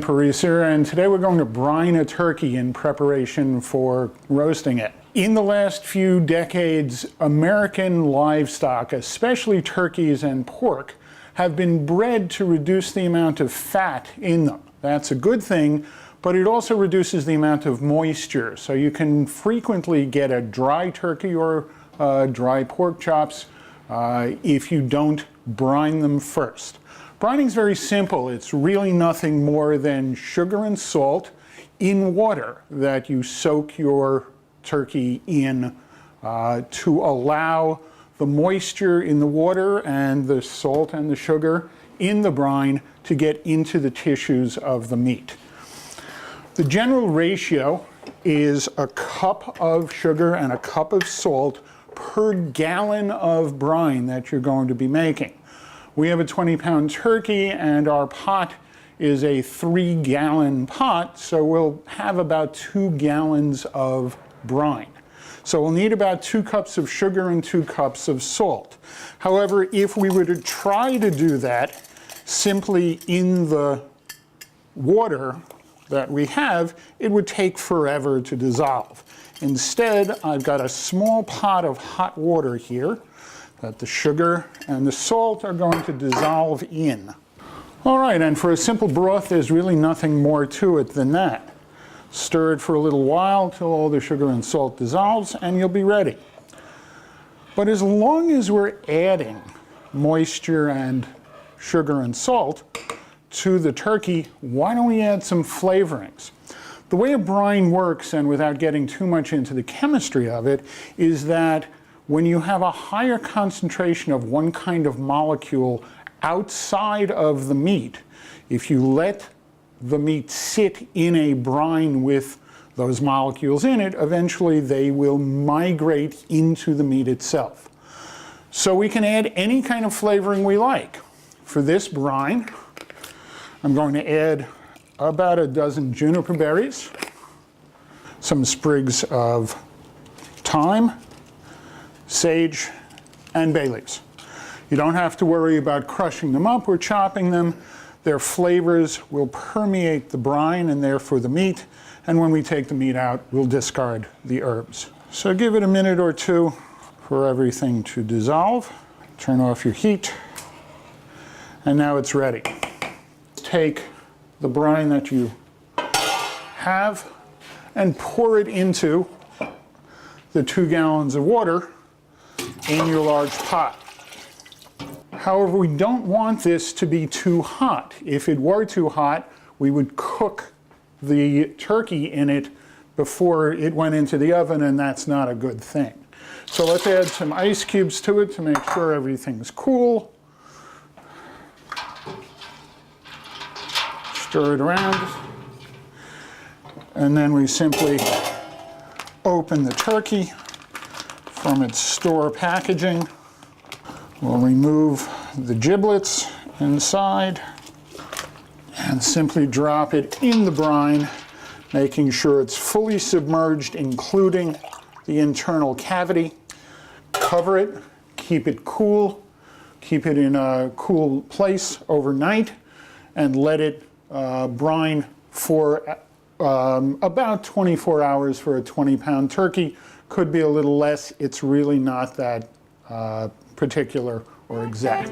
Parisa, and today we're going to brine a turkey in preparation for roasting it. In the last few decades, American livestock, especially turkeys and pork, have been bred to reduce the amount of fat in them. That's a good thing, but it also reduces the amount of moisture. So you can frequently get a dry turkey or dry pork chops if you don't brine them first. Brining is very simple. It's really nothing more than sugar and salt in water that you soak your turkey in to allow the moisture in the water and the salt and the sugar in the brine to get into the tissues of the meat. The general ratio is a cup of sugar and a cup of salt per gallon of brine that you're going to be making. We have a 20-pound turkey and our pot is a 3-gallon pot, so we'll have about 2 gallons of brine. So we'll need about 2 cups of sugar and 2 cups of salt. However, if we were to try to do that simply in the water that we have, it would take forever to dissolve. Instead, I've got a small pot of hot water here that the sugar and the salt are going to dissolve in. All right, and for a simple broth, there's really nothing more to it than that. Stir it for a little while till all the sugar and salt dissolves, and you'll be ready. But as long as we're adding moisture and sugar and salt to the turkey, why don't we add some flavorings? The way a brine works, and without getting too much into the chemistry of it, is that when you have a higher concentration of one kind of molecule outside of the meat, if you let the meat sit in a brine with those molecules in it, eventually they will migrate into the meat itself. So we can add any kind of flavoring we like. For this brine, I'm going to add about a dozen juniper berries, some sprigs of thyme, sage, and bay leaves. You don't have to worry about crushing them up or chopping them. Their flavors will permeate the brine and therefore the meat, and when we take the meat out, we'll discard the herbs. So give it a minute or two for everything to dissolve. Turn off your heat, and now it's ready. Take the brine that you have and pour it into the 2 gallons of water in your large pot. However, we don't want this to be too hot. If it were too hot, we would cook the turkey in it before it went into the oven, and that's not a good thing. So let's add some ice cubes to it to make sure everything's cool. Stir it around, and then we simply open the turkey from its store packaging. We'll remove the giblets inside and simply drop it in the brine, making sure it's fully submerged, including the internal cavity. Cover it, keep it cool, keep it in a cool place overnight, and let it brine for about 24 hours for a 20-pound turkey. Could be a little less. It's really not that particular or exact.